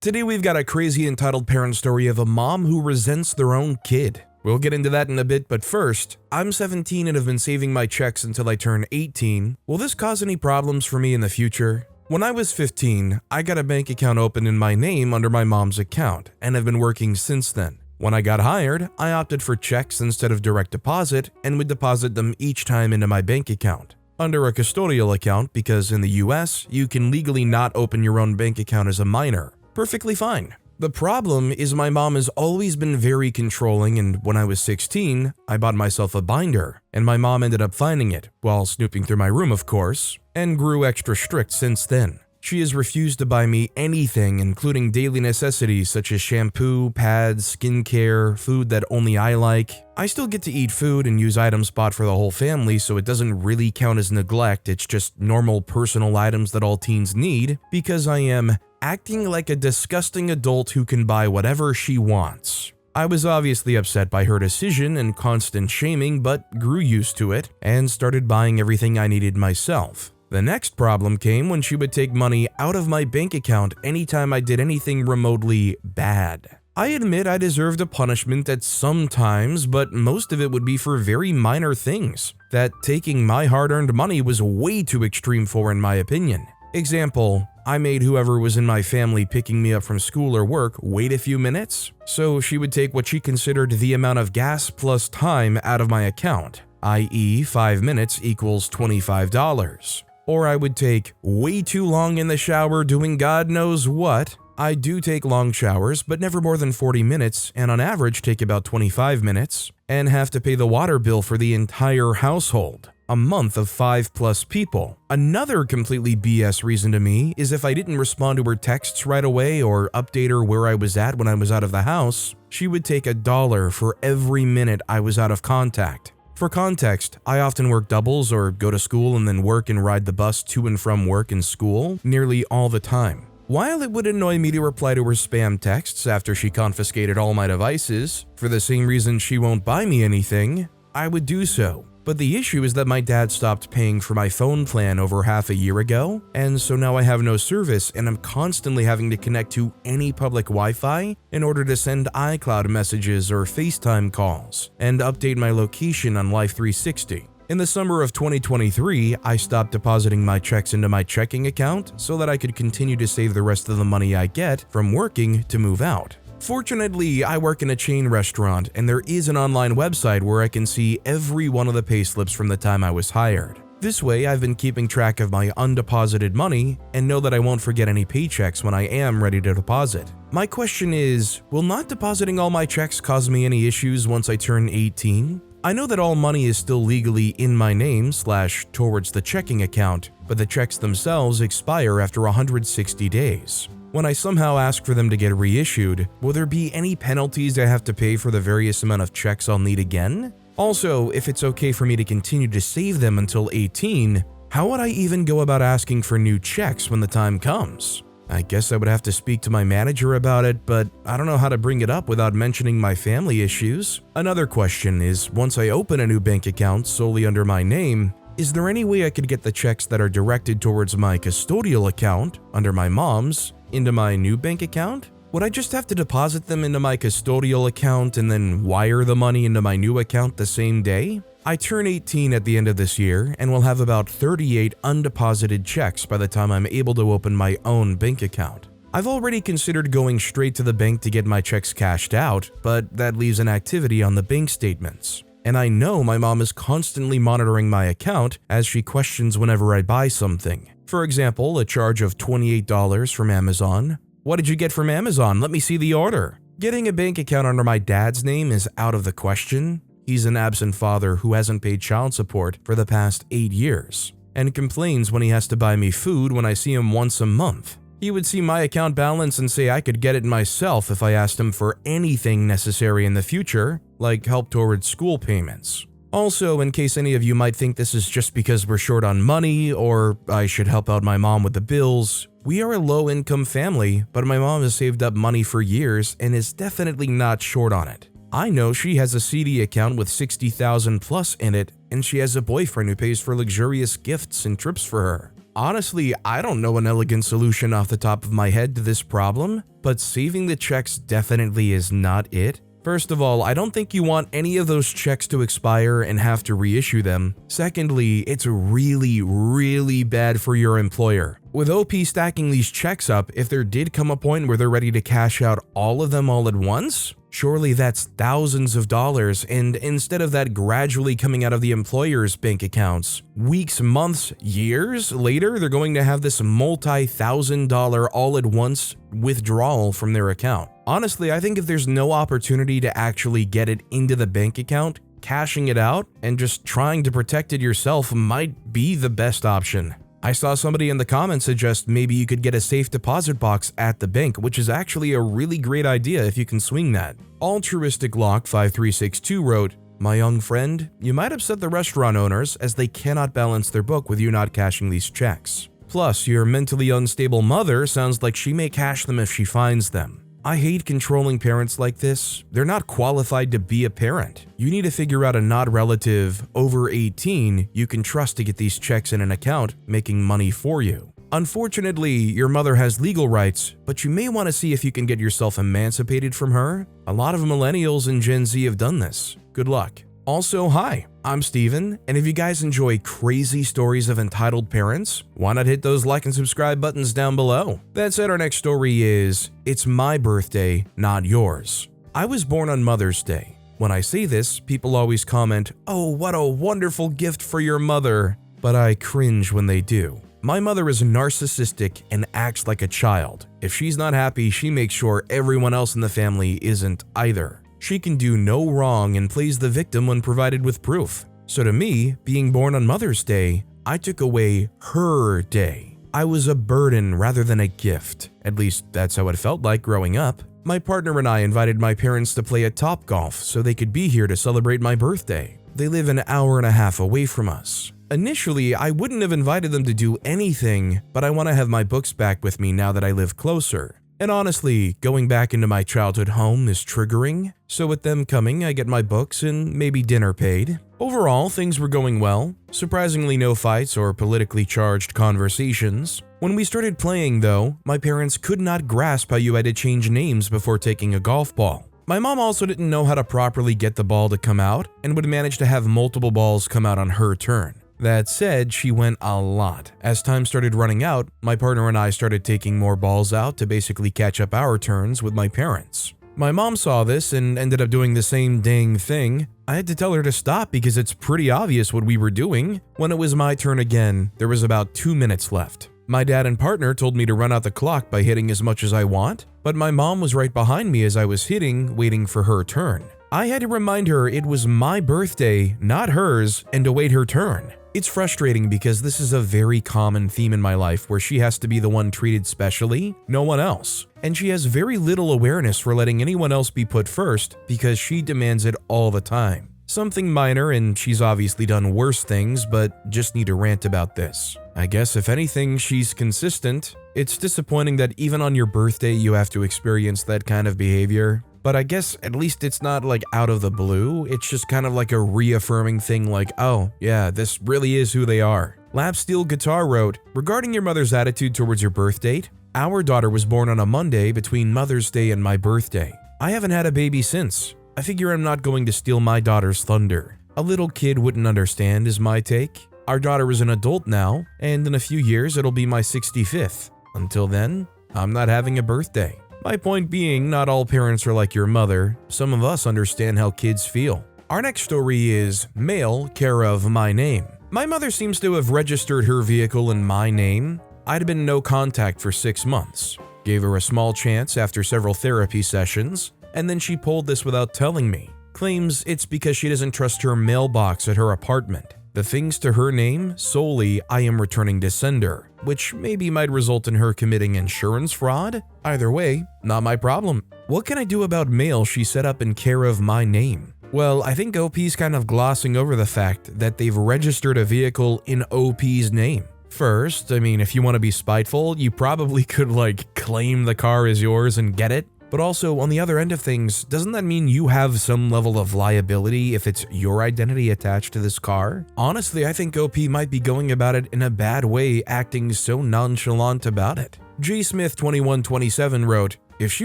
Today we've got a crazy entitled parent story of a mom who resents their own kid. We'll get into that in a bit, but first, I'm 17 and have been saving my checks until I turn 18. Will this cause any problems for me in the future? When I was 15, I got a bank account open in my name under my mom's account and have been working since then. When I got hired, I opted for checks instead of direct deposit and would deposit them each time into my bank account under a custodial account because in the US, you can legally not open your own bank account as a minor. Perfectly fine. The problem is my mom has always been very controlling, and when I was 16, I bought myself a binder, and my mom ended up finding it, while snooping through my room of course, and grew extra strict since then. She has refused to buy me anything, including daily necessities such as shampoo, pads, skincare, food that only I like. I still get to eat food and use items bought for the whole family, so it doesn't really count as neglect, it's just normal personal items that all teens need, because I am acting like a disgusting adult who can buy whatever she wants. I was obviously upset by her decision and constant shaming, but grew used to it and started buying everything I needed myself. The next problem came when she would take money out of my bank account anytime I did anything remotely bad. I admit I deserved a punishment at some times, but most of it would be for very minor things that taking my hard-earned money was way too extreme for in my opinion. Example, I made whoever was in my family picking me up from school or work wait a few minutes, so she would take what she considered the amount of gas plus time out of my account, i.e. 5 minutes equals $25. Or I would take way too long in the shower doing God knows what. I do take long showers, but never more than 40 minutes, and on average take about 25 minutes, and have to pay the water bill for the entire household. A month of 5+ people. Another completely BS reason to me is if I didn't respond to her texts right away or update her where I was at when I was out of the house, she would take $1 for every minute I was out of contact. For context, I often work doubles or go to school and then work and ride the bus to and from work and school nearly all the time. While it would annoy me to reply to her spam texts after she confiscated all my devices, for the same reason she won't buy me anything, I would do so. But the issue is that my dad stopped paying for my phone plan over half a year ago, and so now I have no service and I'm constantly having to connect to any public Wi-Fi in order to send iCloud messages or FaceTime calls and update my location on Life 360. In the summer of 2023, I stopped depositing my checks into my checking account so that I could continue to save the rest of the money I get from working to move out. Fortunately, I work in a chain restaurant and there is an online website where I can see every one of the payslips from the time I was hired. This way, I've been keeping track of my undeposited money and know that I won't forget any paychecks when I am ready to deposit. My question is, will not depositing all my checks cause me any issues once I turn 18? I know that all money is still legally in my name / towards the checking account, but the checks themselves expire after 160 days. When I somehow ask for them to get reissued, will there be any penalties I have to pay for the various amount of checks I'll need again? Also, if it's okay for me to continue to save them until 18, how would I even go about asking for new checks when the time comes? I guess I would have to speak to my manager about it, but I don't know how to bring it up without mentioning my family issues. Another question is, once I open a new bank account solely under my name, is there any way I could get the checks that are directed towards my custodial account, under my mom's, into my new bank account? Would I just have to deposit them into my custodial account and then wire the money into my new account the same day? I turn 18 at the end of this year and will have about 38 undeposited checks by the time I'm able to open my own bank account. I've already considered going straight to the bank to get my checks cashed out, but that leaves an activity on the bank statements. And I know my mom is constantly monitoring my account as she questions whenever I buy something. For example, a charge of $28 from Amazon. What did you get from Amazon? Let me see the order. Getting a bank account under my dad's name is out of the question. He's an absent father who hasn't paid child support for the past 8 years and complains when he has to buy me food when I see him once a month. He would see my account balance and say I could get it myself if I asked him for anything necessary in the future, like help towards school payments. Also, in case any of you might think this is just because we're short on money or I should help out my mom with the bills, we are a low-income family, but my mom has saved up money for years and is definitely not short on it. I know she has a CD account with $60,000+ in it, and she has a boyfriend who pays for luxurious gifts and trips for her. Honestly, I don't know an elegant solution off the top of my head to this problem, but saving the checks definitely is not it. First of all, I don't think you want any of those checks to expire and have to reissue them. Secondly, it's really bad for your employer. With OP stacking these checks up, if there did come a point where they're ready to cash out all of them all at once, surely that's thousands of dollars, and instead of that gradually coming out of the employer's bank accounts, weeks, months, years later, they're going to have this multi-$1,000 all-at-once withdrawal from their account. Honestly, I think if there's no opportunity to actually get it into the bank account, cashing it out and just trying to protect it yourself might be the best option. I saw somebody in the comments suggest maybe you could get a safe deposit box at the bank, which is actually a really great idea if you can swing that. Altruistic Lock 5362 wrote, "My young friend, you might upset the restaurant owners as they cannot balance their book with you not cashing these checks. Plus, your mentally unstable mother sounds like she may cash them if she finds them. I hate controlling parents like this. They're not qualified to be a parent. You need to figure out a not relative over 18 you can trust to get these checks in an account, making money for you. Unfortunately, your mother has legal rights, but you may want to see if you can get yourself emancipated from her. A lot of millennials and Gen Z have done this. Good luck." Also, hi, I'm Steven, and if you guys enjoy crazy stories of entitled parents, why not hit those like and subscribe buttons down below? That said, our next story is, "It's my birthday, not yours." I was born on Mother's Day. When I say this, people always comment, "Oh, what a wonderful gift for your mother," but I cringe when they do. My mother is narcissistic and acts like a child. If she's not happy, she makes sure everyone else in the family isn't either. She can do no wrong and plays the victim when provided with proof. So to me, being born on Mother's Day, I took away her day. I was a burden rather than a gift. At least that's how it felt like growing up. My partner and I invited my parents to play at Topgolf so they could be here to celebrate my birthday. They live an hour and a half away from us. Initially, I wouldn't have invited them to do anything, but I want to have my books back with me now that I live closer. And honestly, going back into my childhood home is triggering, so with them coming, I get my books and maybe dinner paid. Overall, things were going well. Surprisingly, no fights or politically charged conversations. When we started playing, though, my parents could not grasp how you had to change names before taking a golf ball. My mom also didn't know how to properly get the ball to come out and would manage to have multiple balls come out on her turn. That said, she went a lot. As time started running out, my partner and I started taking more balls out to basically catch up our turns with my parents. My mom saw this and ended up doing the same dang thing. I had to tell her to stop because it's pretty obvious what we were doing. When it was my turn again, there was about 2 minutes left. My dad and partner told me to run out the clock by hitting as much as I want, but my mom was right behind me as I was hitting, waiting for her turn. I had to remind her it was my birthday, not hers, and to wait her turn. It's frustrating because this is a very common theme in my life where she has to be the one treated specially, no one else. And she has very little awareness for letting anyone else be put first because she demands it all the time. Something minor, and she's obviously done worse things, but just need to rant about this. I guess if anything, she's consistent. It's disappointing that even on your birthday you have to experience that kind of behavior. But I guess at least it's not like out of the blue, it's just kind of like a reaffirming thing like, oh yeah, this really is who they are. Lapsteel Guitar wrote, "Regarding your mother's attitude towards your birth date, our daughter was born on a Monday between Mother's Day and my birthday. I haven't had a baby since. I figure I'm not going to steal my daughter's thunder. A little kid wouldn't understand is my take. Our daughter is an adult now, and in a few years it'll be my 65th. Until then, I'm not having a birthday." My point being, not all parents are like your mother. Some of us understand how kids feel. Our next story is Mail, care of my name. My mother seems to have registered her vehicle in my name. I'd been no contact for 6 months. Gave her a small chance after several therapy sessions, and then she pulled this without telling me. Claims it's because she doesn't trust her mailbox at her apartment. The things to her name, solely I am returning to sender, which maybe might result in her committing insurance fraud? Either way, not my problem. What can I do about mail she set up in care of my name? Well, I think OP's kind of glossing over the fact that they've registered a vehicle in OP's name. First, I mean, if you want to be spiteful, you probably could claim the car as yours and get it. But also, on the other end of things, doesn't that mean you have some level of liability if it's your identity attached to this car? Honestly, I think OP might be going about it in a bad way, acting so nonchalant about it. G. Smith 2127 wrote, "If she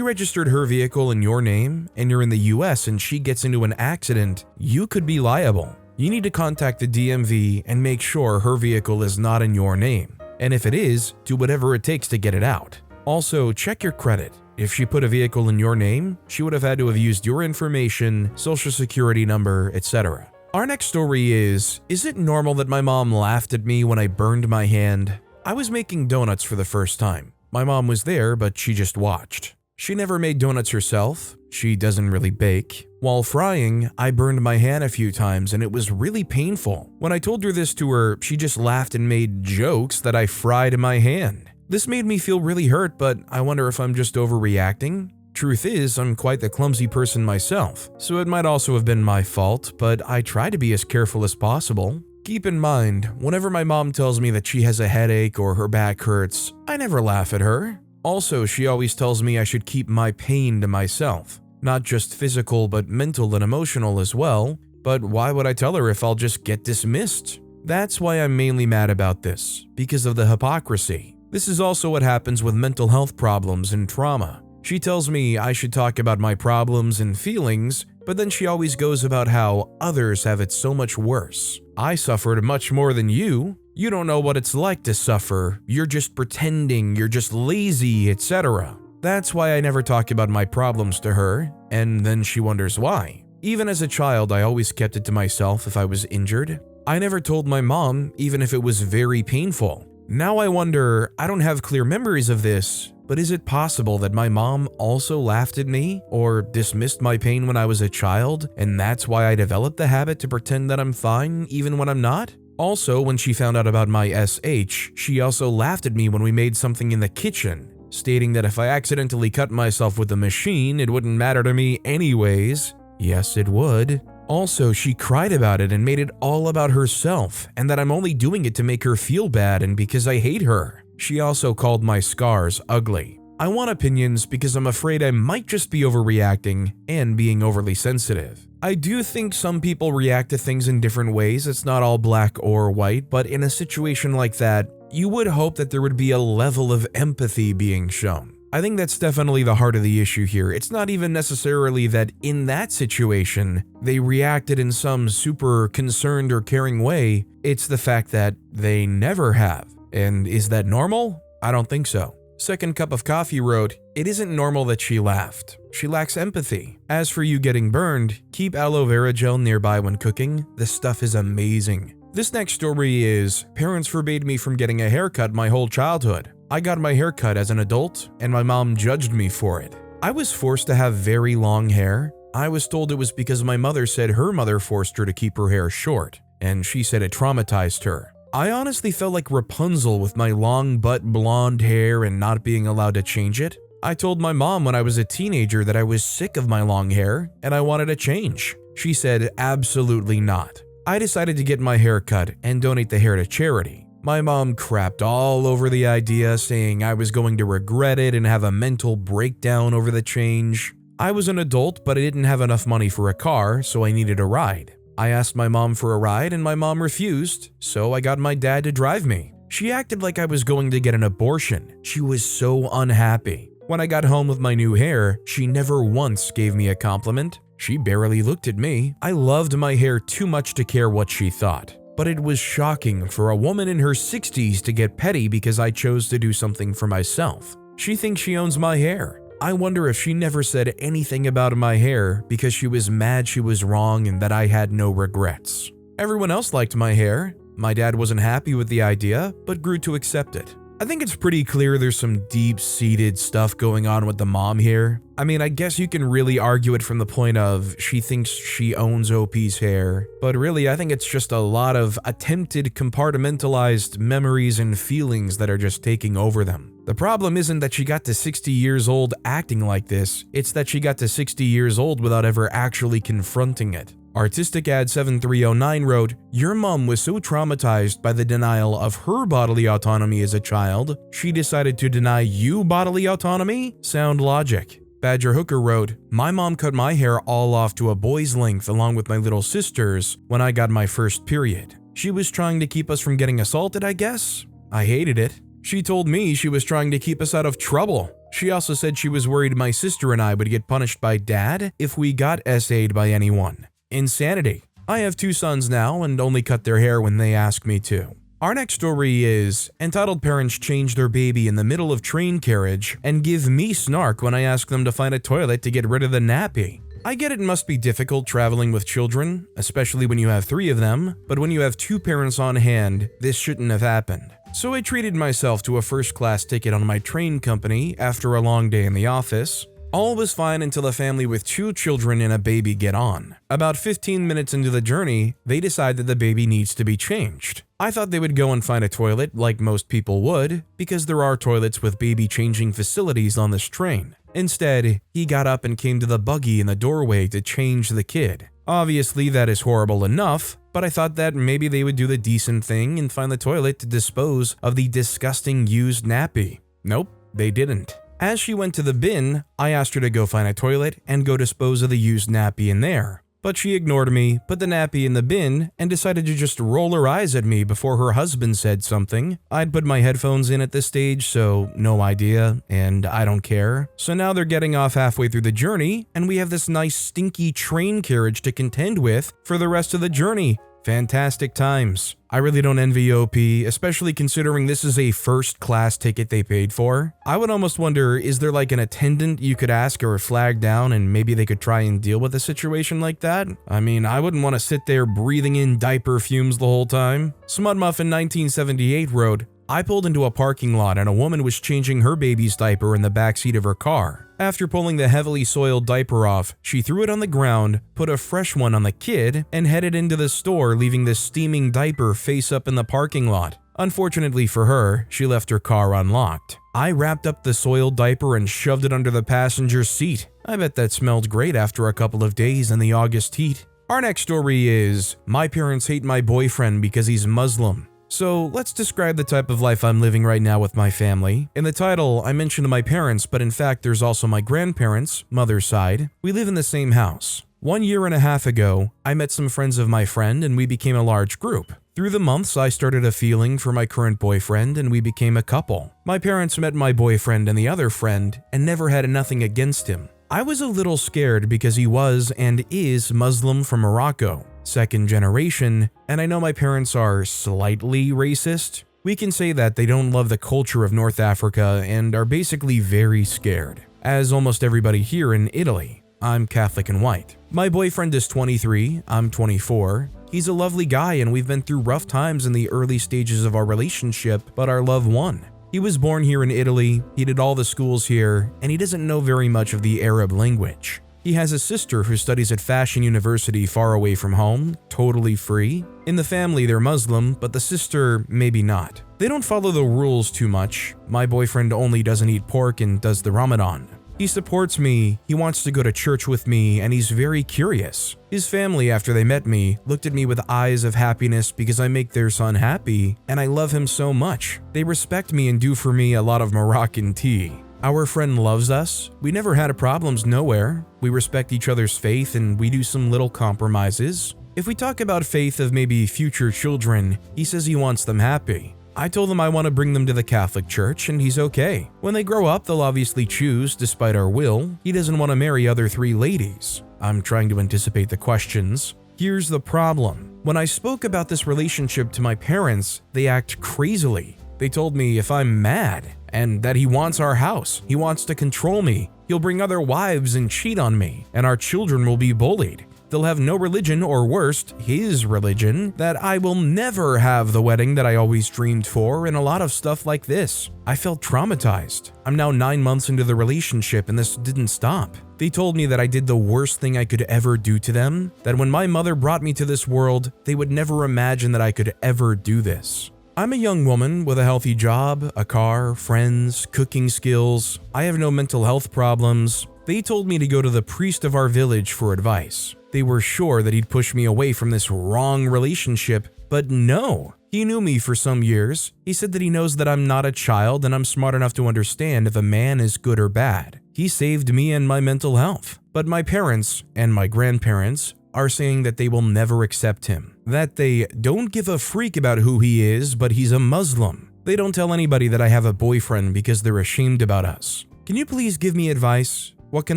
registered her vehicle in your name, and you're in the US and she gets into an accident, you could be liable. You need to contact the DMV and make sure her vehicle is not in your name. And if it is, do whatever it takes to get it out. Also, check your credit. If she put a vehicle in your name, she would have had to have used your information, social security number, etc." Our next story is it normal that my mom laughed at me when I burned my hand? I was making donuts for the first time. My mom was there, but she just watched. She never made donuts herself. She doesn't really bake. While frying, I burned my hand a few times and it was really painful. When I told her this to her, she just laughed and made jokes that I fried my hand. This made me feel really hurt, but I wonder if I'm just overreacting. Truth is, I'm quite the clumsy person myself, so it might also have been my fault, but I try to be as careful as possible. Keep in mind, whenever my mom tells me that she has a headache or her back hurts, I never laugh at her. Also, she always tells me I should keep my pain to myself. Not just physical, but mental and emotional as well. But why would I tell her if I'll just get dismissed? That's why I'm mainly mad about this, because of the hypocrisy. This is also what happens with mental health problems and trauma. She tells me I should talk about my problems and feelings, but then she always goes about how others have it so much worse. I suffered much more than you. You don't know what it's like to suffer. You're just pretending, you're just lazy, etc. That's why I never talk about my problems to her, and then she wonders why. Even as a child, I always kept it to myself if I was injured. I never told my mom, even if it was very painful. Now I wonder, I don't have clear memories of this, but is it possible that my mom also laughed at me or dismissed my pain when I was a child, and that's why I developed the habit to pretend that I'm fine even when I'm not? Also, when she found out about my SH, she also laughed at me when we made something in the kitchen, stating that if I accidentally cut myself with the machine, it wouldn't matter to me anyways. Yes, it would. Also, she cried about it and made it all about herself, and that I'm only doing it to make her feel bad and because I hate her. She also called my scars ugly. I want opinions because I'm afraid I might just be overreacting and being overly sensitive. I do think some people react to things in different ways, it's not all black or white, but in a situation like that, you would hope that there would be a level of empathy being shown. I think that's definitely the heart of the issue here. It's not even necessarily that in that situation, they reacted in some super concerned or caring way. It's the fact that they never have. And is that normal? I don't think so. Second Cup of Coffee wrote, "It isn't normal that she laughed. She lacks empathy. As for you getting burned, keep aloe vera gel nearby when cooking. This stuff is amazing." This next story is, parents forbade me from getting a haircut my whole childhood. I got my hair cut as an adult, and my mom judged me for it. I was forced to have very long hair. I was told it was because my mother said her mother forced her to keep her hair short, and she said it traumatized her. I honestly felt like Rapunzel with my long butt blonde hair and not being allowed to change it. I told my mom when I was a teenager that I was sick of my long hair, and I wanted a change. She said absolutely not. I decided to get my hair cut and donate the hair to charity. My mom crapped all over the idea, saying I was going to regret it and have a mental breakdown over the change. I was an adult, but I didn't have enough money for a car, so I needed a ride. I asked my mom for a ride and my mom refused, so I got my dad to drive me. She acted like I was going to get an abortion. She was so unhappy. When I got home with my new hair, she never once gave me a compliment. She barely looked at me. I loved my hair too much to care what she thought. But it was shocking for a woman in her 60s to get petty because I chose to do something for myself. She thinks she owns my hair. I wonder if she never said anything about my hair because she was mad she was wrong and that I had no regrets. Everyone else liked my hair. My dad wasn't happy with the idea, but grew to accept it. I think it's pretty clear there's some deep-seated stuff going on with the mom here. I mean, I guess you can really argue it from the point of she thinks she owns OP's hair, but really I think it's just a lot of attempted compartmentalized memories and feelings that are just taking over them. The problem isn't that she got to 60 years old acting like this, it's that she got to 60 years old without ever actually confronting it. Artistic Ad 7309 wrote, "Your mom was so traumatized by the denial of her bodily autonomy as a child, she decided to deny you bodily autonomy? Sound logic. Badger Hooker wrote, "My mom cut my hair all off to a boy's length along with my little sister's when I got my first period. She was trying to keep us from getting assaulted, I guess? I hated it. She told me she was trying to keep us out of trouble. She also said she was worried my sister and I would get punished by dad if we got SA'd by anyone. Insanity. I have 2 sons now and only cut their hair when they ask me to." Our next story is, entitled parents change their baby in the middle of train carriage and give me snark when I ask them to find a toilet to get rid of the nappy. I get it must be difficult traveling with children, especially when you have 3 of them, but when you have 2 parents on hand, this shouldn't have happened. So I treated myself to a first-class ticket on my train company after a long day in the office. All was fine until a family with 2 children and a baby get on. About 15 minutes into the journey, they decide that the baby needs to be changed. I thought they would go and find a toilet like most people would, because there are toilets with baby changing facilities on this train. Instead, he got up and came to the buggy in the doorway to change the kid. Obviously, that is horrible enough, but I thought that maybe they would do the decent thing and find the toilet to dispose of the disgusting used nappy. Nope, they didn't. As she went to the bin, I asked her to go find a toilet and go dispose of the used nappy in there. But she ignored me, put the nappy in the bin, and decided to just roll her eyes at me before her husband said something. I'd put my headphones in at this stage, so no idea, and I don't care. So now they're getting off halfway through the journey, and we have this nice stinky train carriage to contend with for the rest of the journey. Fantastic times. I really don't envy OP, especially considering this is a first-class ticket they paid for. I would almost wonder, is there like an attendant you could ask or flag down and maybe they could try and deal with a situation like that? I mean, I wouldn't want to sit there breathing in diaper fumes the whole time. Smudmuff in 1978 wrote, "I pulled into a parking lot and a woman was changing her baby's diaper in the backseat of her car. After pulling the heavily soiled diaper off, she threw it on the ground, put a fresh one on the kid, and headed into the store, leaving the steaming diaper face up in the parking lot. Unfortunately for her, she left her car unlocked. I wrapped up the soiled diaper and shoved it under the passenger's seat. I bet that smelled great after a couple of days in the August heat." Our next story is, "My parents hate my boyfriend because he's Muslim." So let's describe the type of life I'm living right now with my family. In the title, I mentioned my parents, but in fact there's also my grandparents, mother's side. We live in the same house. 1.5 years ago, I met some friends of my friend and we became a large group. Through the months, I started a feeling for my current boyfriend and we became a couple. My parents met my boyfriend and the other friend and never had nothing against him. I was a little scared because he was and is Muslim from Morocco, 2nd generation, and I know my parents are slightly racist. We can say that they don't love the culture of North Africa and are basically very scared, as almost everybody here in Italy. I'm Catholic and white. My boyfriend is 23, I'm 24. He's a lovely guy and we've been through rough times in the early stages of our relationship, but our love won. He was born here in Italy, he did all the schools here, and he doesn't know very much of the Arab language. He has a sister who studies at Fashion University far away from home, totally free. In the family they're Muslim, but the sister maybe not. They don't follow the rules too much. My boyfriend only doesn't eat pork and does the Ramadan. He supports me, he wants to go to church with me, and he's very curious. His family, after they met me, looked at me with eyes of happiness because I make their son happy, and I love him so much. They respect me and do for me a lot of Moroccan tea. Our friend loves us. We never had problems nowhere. We respect each other's faith and we do some little compromises. If we talk about faith of maybe future children, he says he wants them happy. I told him I want to bring them to the Catholic Church and he's okay. When they grow up, they'll obviously choose, despite our will. He doesn't want to marry other 3 ladies. I'm trying to anticipate the questions. Here's the problem. When I spoke about this relationship to my parents, they act crazily. They told me if I'm mad and that he wants our house, he wants to control me, he'll bring other wives and cheat on me, and our children will be bullied. They'll have no religion, or worst, his religion, that I will never have the wedding that I always dreamed for, and a lot of stuff like this. I felt traumatized. I'm now 9 months into the relationship and this didn't stop. They told me that I did the worst thing I could ever do to them, that when my mother brought me to this world, they would never imagine that I could ever do this. I'm a young woman with a healthy job, a car, friends, cooking skills. I have no mental health problems. They told me to go to the priest of our village for advice. They were sure that he'd push me away from this wrong relationship, but no. He knew me for some years. He said that he knows that I'm not a child and I'm smart enough to understand if a man is good or bad. He saved me and my mental health. But my parents and my grandparents are saying that they will never accept him, that they don't give a freak about who he is, but he's a Muslim. They don't tell anybody that I have a boyfriend because they're ashamed about us. Can you please give me advice? What can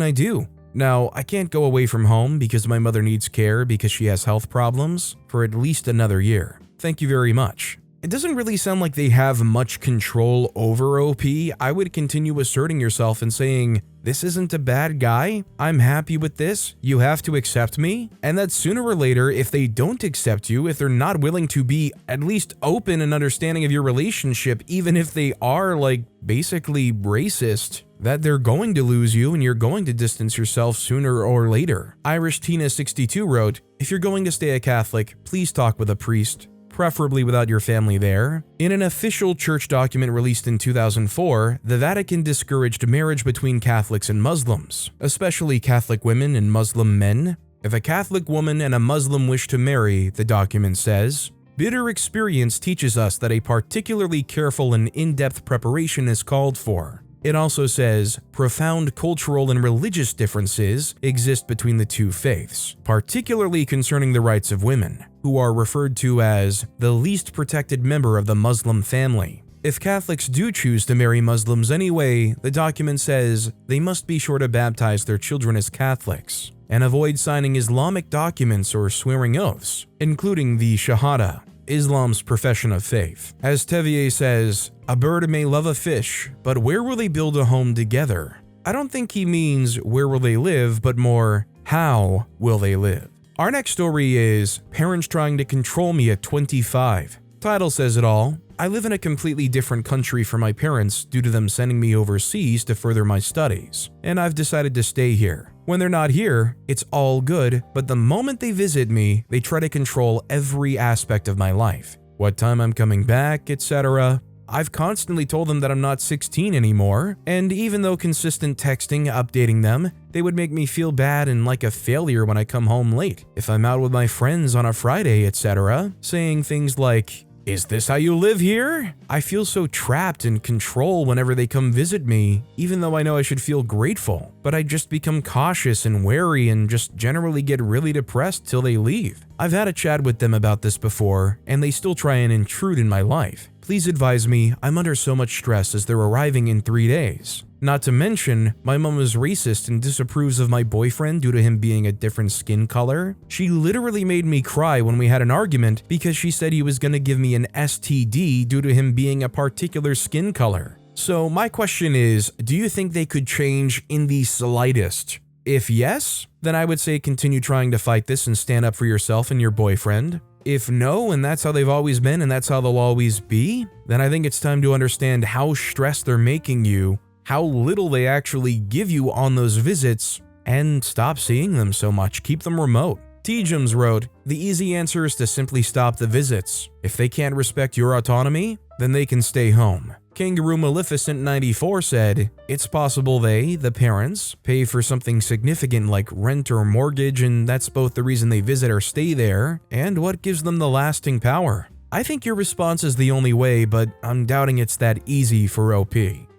I do? Now, I can't go away from home because my mother needs care because she has health problems for at least another year. Thank you very much. It doesn't really sound like they have much control over OP. I would continue asserting yourself and saying, this isn't a bad guy. I'm happy with this. You have to accept me. And that sooner or later, if they don't accept you, if they're not willing to be at least open and understanding of your relationship, even if they are like basically racist, that they're going to lose you and you're going to distance yourself sooner or later. Irish Tina 62 wrote, if you're going to stay a Catholic, please talk with a priest, preferably without your family there. In an official church document released in 2004, the Vatican discouraged marriage between Catholics and Muslims, especially Catholic women and Muslim men. If a Catholic woman and a Muslim wish to marry, the document says, bitter experience teaches us that a particularly careful and in-depth preparation is called for. It also says, profound cultural and religious differences exist between the two faiths, particularly concerning the rights of women, who are referred to as the least protected member of the Muslim family. If Catholics do choose to marry Muslims anyway, the document says they must be sure to baptize their children as Catholics and avoid signing Islamic documents or swearing oaths, including the Shahada, Islam's profession of faith. As Tevier says, a bird may love a fish, but where will they build a home together? I don't think he means where will they live, but more how will they live? Our next story is parents trying to control me at 25. Title says it all. I live in a completely different country from my parents due to them sending me overseas to further my studies, and I've decided to stay here. When they're not here, it's all good, but the moment they visit me, they try to control every aspect of my life. What time I'm coming back, etc. I've constantly told them that I'm not 16 anymore, and even though consistent texting, updating them, they would make me feel bad and like a failure when I come home late. If I'm out with my friends on a Friday, etc., saying things like, is this how you live here? I feel so trapped in control whenever they come visit me, even though I know I should feel grateful, but I just become cautious and wary and just generally get really depressed till they leave. I've had a chat with them about this before, and they still try and intrude in my life. Please advise me, I'm under so much stress as they're arriving in 3 days. Not to mention, my mom is racist and disapproves of my boyfriend due to him being a different skin color. She literally made me cry when we had an argument because she said he was gonna give me an STD due to him being a particular skin color. So my question is, do you think they could change in the slightest? If yes, then I would say continue trying to fight this and stand up for yourself and your boyfriend. If no, and that's how they've always been and that's how they'll always be, then I think it's time to understand how stressed they're making you, how little they actually give you on those visits, and stop seeing them so much. Keep them remote. T-Jums wrote, the easy answer is to simply stop the visits. If they can't respect your autonomy, then they can stay home. Kangaroo Maleficent 94 said, it's possible they, the parents, pay for something significant like rent or mortgage, and that's both the reason they visit or stay there, and what gives them the lasting power. I think your response is the only way, but I'm doubting it's that easy for OP.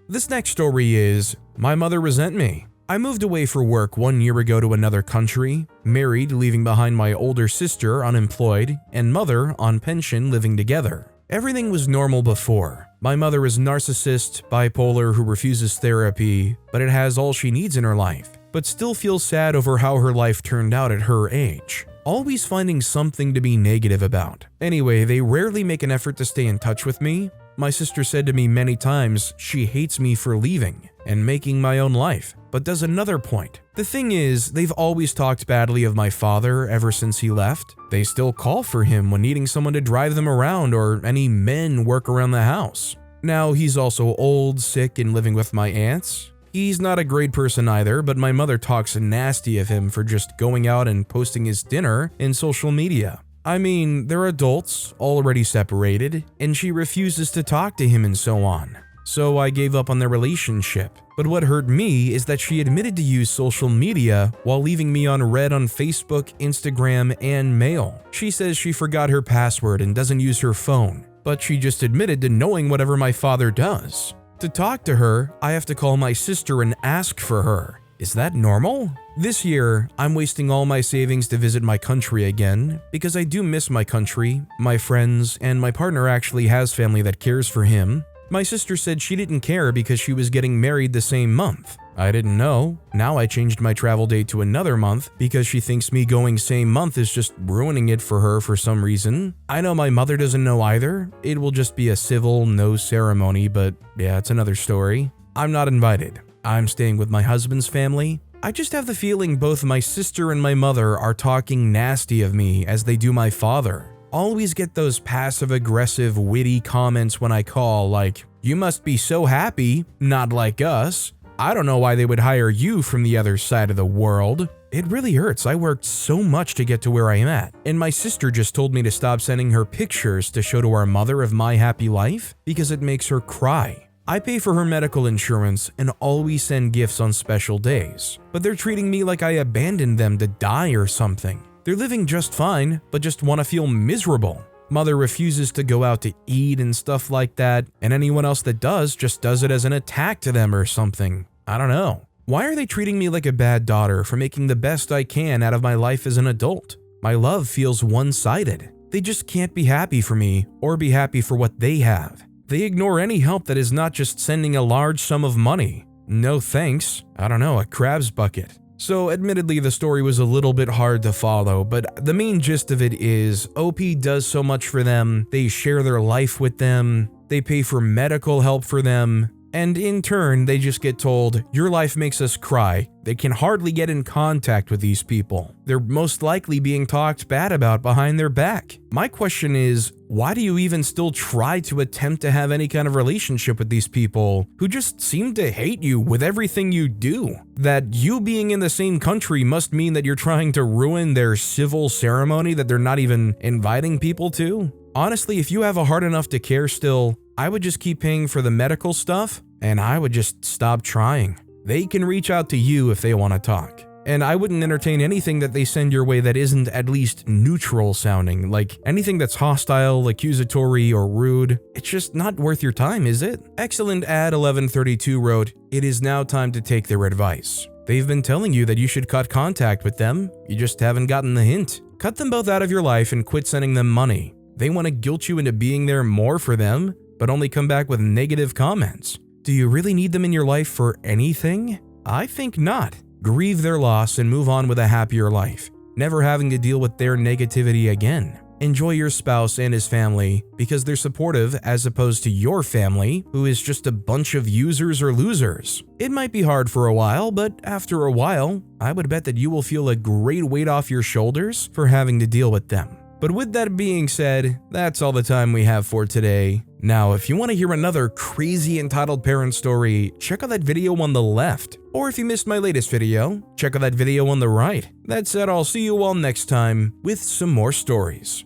This next story is, my mother resent me. I moved away for work 1 year ago to another country, married, leaving behind my older sister unemployed, and mother on pension living together. Everything was normal before. My mother is narcissist, bipolar, who refuses therapy, but it has all she needs in her life, but still feels sad over how her life turned out at her age. Always finding something to be negative about. Anyway, they rarely make an effort to stay in touch with me. My sister said to me many times she hates me for leaving and making my own life, but does another point. The thing is, they've always talked badly of my father ever since he left. They still call for him when needing someone to drive them around or any men work around the house. Now, he's also old, sick, and living with my aunts. He's not a great person either, but my mother talks nasty of him for just going out and posting his dinner in social media. I mean, they're adults, already separated, and she refuses to talk to him and so on. So I gave up on their relationship. But what hurt me is that she admitted to use social media while leaving me on red on Facebook, Instagram, and mail. She says she forgot her password and doesn't use her phone, but she just admitted to knowing whatever my father does. To talk to her, I have to call my sister and ask for her. Is that normal? This year, I'm wasting all my savings to visit my country again because I do miss my country, my friends, and my partner actually has family that cares for him. My sister said she didn't care because she was getting married the same month. I didn't know. Now I changed my travel date to another month because she thinks me going same month is just ruining it for her for some reason. I know my mother doesn't know either. It will just be a civil, no ceremony, but yeah, it's another story. I'm not invited. I'm staying with my husband's family. I just have the feeling both my sister and my mother are talking nasty of me as they do my father. Always get those passive-aggressive, witty comments when I call like, "You must be so happy, not like us. I don't know why they would hire you from the other side of the world." It really hurts. I worked so much to get to where I am at. And my sister just told me to stop sending her pictures to show to our mother of my happy life because it makes her cry. I pay for her medical insurance and always send gifts on special days, but they're treating me like I abandoned them to die or something. They're living just fine, but just want to feel miserable. Mother refuses to go out to eat and stuff like that, and anyone else that does just does it as an attack to them or something. I don't know. Why are they treating me like a bad daughter for making the best I can out of my life as an adult? My love feels one-sided. They just can't be happy for me or be happy for what they have. They ignore any help that is not just sending a large sum of money. No thanks. I don't know, a crab's bucket. So admittedly, the story was a little bit hard to follow, but the main gist of it is OP does so much for them, they share their life with them, they pay for medical help for them, and in turn, they just get told, "Your life makes us cry." They can hardly get in contact with these people. They're most likely being talked bad about behind their back. My question is, why do you even still try to attempt to have any kind of relationship with these people who just seem to hate you with everything you do? That you being in the same country must mean that you're trying to ruin their civil ceremony that they're not even inviting people to? Honestly, if you have a heart enough to care still, I would just keep paying for the medical stuff, and I would just stop trying. They can reach out to you if they want to talk. And I wouldn't entertain anything that they send your way that isn't at least neutral sounding, like anything that's hostile, accusatory, or rude. It's just not worth your time, is it? Excellent Ad 1132 wrote, "It is now time to take their advice. They've been telling you that you should cut contact with them. You just haven't gotten the hint. Cut them both out of your life and quit sending them money. They want to guilt you into being there more for them, but only come back with negative comments. Do you really need them in your life for anything? I think not. Grieve their loss and move on with a happier life, never having to deal with their negativity again. Enjoy your spouse and his family because they're supportive as opposed to your family, who is just a bunch of users or losers. It might be hard for a while, but after a while, I would bet that you will feel a great weight off your shoulders for having to deal with them." But with that being said, that's all the time we have for today. Now, if you want to hear another crazy entitled parent story, check out that video on the left. Or if you missed my latest video, check out that video on the right. That said, I'll see you all next time with some more stories.